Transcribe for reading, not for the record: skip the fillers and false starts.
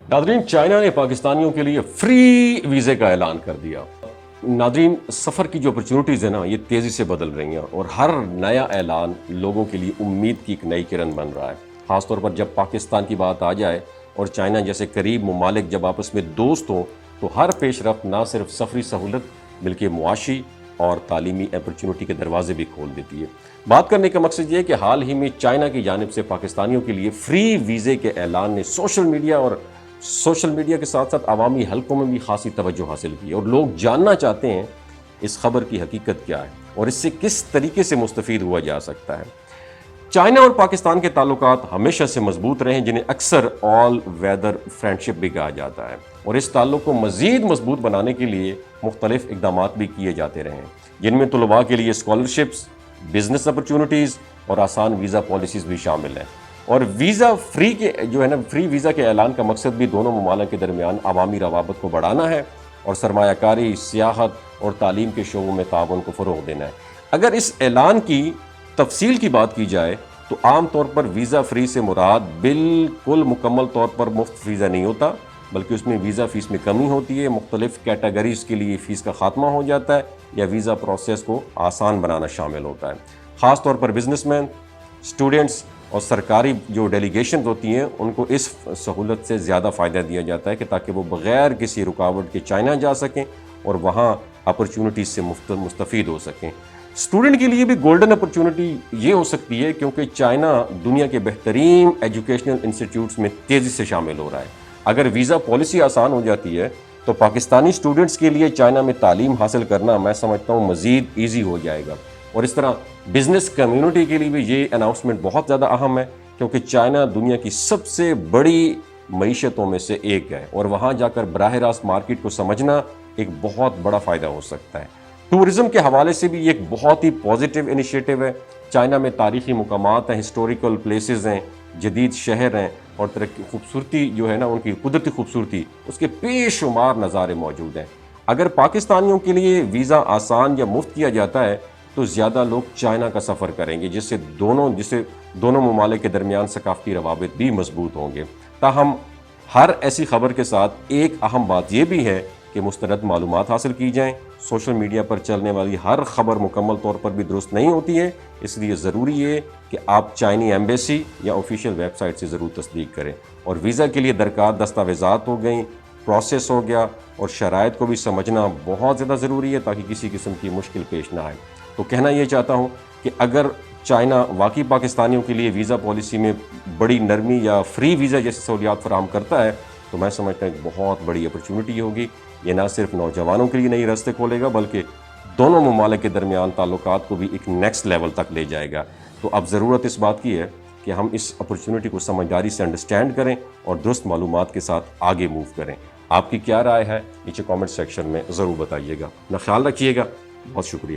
ناظرین، چائنا نے پاکستانیوں کے لیے فری ویزے کا اعلان کر دیا۔ ناظرین، سفر کی جو اپرچونٹیز ہیں نا، یہ تیزی سے بدل رہی ہیں اور ہر نیا اعلان لوگوں کے لیے امید کی ایک نئی کرن بن رہا ہے۔ خاص طور پر جب پاکستان کی بات آ جائے اور چائنا جیسے قریب ممالک جب آپس میں دوست ہوں تو ہر پیش رفت نہ صرف سفری سہولت بلکہ معاشی اور تعلیمی اپرچونٹی کے دروازے بھی کھول دیتی ہے۔ بات کرنے کا مقصد یہ ہے کہ حال ہی میں چائنا کی جانب سے پاکستانیوں کے لیے فری ویزے کے اعلان نے سوشل میڈیا کے ساتھ ساتھ عوامی حلقوں میں بھی خاصی توجہ حاصل کی اور لوگ جاننا چاہتے ہیں اس خبر کی حقیقت کیا ہے اور اس سے کس طریقے سے مستفید ہوا جا سکتا ہے۔ چائنا اور پاکستان کے تعلقات ہمیشہ سے مضبوط رہے ہیں، جنہیں اکثر آل ویدر فرینڈشپ بھی کہا جاتا ہے، اور اس تعلق کو مزید مضبوط بنانے کے لیے مختلف اقدامات بھی کیے جاتے رہے ہیں، جن میں طلباء کے لیے اسکالرشپس، بزنس اپرچونٹیز اور آسان ویزا پالیسیز بھی شامل ہیں۔ اور فری ویزا کے اعلان کا مقصد بھی دونوں ممالک کے درمیان عوامی روابط کو بڑھانا ہے اور سرمایہ کاری، سیاحت اور تعلیم کے شعبوں میں تعاون کو فروغ دینا ہے۔ اگر اس اعلان کی تفصیل کی بات کی جائے تو عام طور پر ویزا فری سے مراد بالکل مکمل طور پر مفت ویزا نہیں ہوتا، بلکہ اس میں ویزا فیس میں کمی ہوتی ہے، مختلف کیٹیگریز کے لیے فیس کا خاتمہ ہو جاتا ہے یا ویزا پروسیس کو آسان بنانا شامل ہوتا ہے۔ خاص طور پر بزنس مین، اسٹوڈنٹس اور سرکاری جو ڈیلیگیشنز ہوتی ہیں ان کو اس سہولت سے زیادہ فائدہ دیا جاتا ہے کہ تاکہ وہ بغیر کسی رکاوٹ کے چائنا جا سکیں اور وہاں اپرچونٹیز سے مستفید ہو سکیں۔ اسٹوڈنٹ کے لیے بھی گولڈن اپرچونٹی یہ ہو سکتی ہے کیونکہ چائنا دنیا کے بہترین ایجوکیشنل انسٹیٹیوٹس میں تیزی سے شامل ہو رہا ہے۔ اگر ویزا پالیسی آسان ہو جاتی ہے تو پاکستانی اسٹوڈنٹس کے لیے چائنا میں تعلیم حاصل کرنا میں سمجھتا ہوں مزید ایزی ہو جائے گا، اور اس طرح بزنس کمیونٹی کے لیے بھی یہ اناؤنسمنٹ بہت زیادہ اہم ہے کیونکہ چائنا دنیا کی سب سے بڑی معیشتوں میں سے ایک ہے اور وہاں جا کر براہ راست مارکیٹ کو سمجھنا ایک بہت بڑا فائدہ ہو سکتا ہے۔ ٹورزم کے حوالے سے بھی یہ ایک بہت ہی پازیٹیو انیشیٹو ہے۔ چائنا میں تاریخی مقامات ہیں، ہسٹوریکل پلیسز ہیں، جدید شہر ہیں اور خوبصورتی جو ہے نا، ان کی قدرتی خوبصورتی، اس کے بے شمار نظارے موجود ہیں۔ اگر پاکستانیوں کے لیے ویزا آسان یا مفت کیا جاتا ہے تو زیادہ لوگ چائنا کا سفر کریں گے، جس سے دونوں ممالک کے درمیان ثقافتی روابط بھی مضبوط ہوں گے۔ تاہم ہر ایسی خبر کے ساتھ ایک اہم بات یہ بھی ہے کہ مستند معلومات حاصل کی جائیں۔ سوشل میڈیا پر چلنے والی ہر خبر مکمل طور پر بھی درست نہیں ہوتی ہے، اس لیے ضروری ہے کہ آپ چائنی ایمبیسی یا آفیشیل ویب سائٹ سے ضرور تصدیق کریں، اور ویزا کے لیے درکار دستاویزات ہو گئیں، پروسیس ہو گیا، اور شرائط کو بھی سمجھنا بہت زیادہ ضروری ہے تاکہ کسی قسم کی مشکل پیش نہ آئے۔ تو کہنا یہ چاہتا ہوں کہ اگر چائنا واقعی پاکستانیوں کے لیے ویزا پالیسی میں بڑی نرمی یا فری ویزا جیسی سہولیات فراہم کرتا ہے تو میں سمجھتا ہوں ایک بہت بڑی اپرچونٹی ہوگی۔ یہ نہ صرف نوجوانوں کے لیے نئی راستے کھولے گا بلکہ دونوں ممالک کے درمیان تعلقات کو بھی ایک نیکسٹ لیول تک لے جائے گا۔ تو اب ضرورت اس بات کی ہے کہ ہم اس اپرچونٹی کو سمجھداری سے انڈرسٹینڈ کریں اور درست معلومات کے ساتھ آگے موو کریں۔ آپ کی کیا رائے ہے نیچے کامنٹ سیکشن میں ضرور بتائیے گا۔ اپنا خیال رکھیے گا۔ بہت شکریہ۔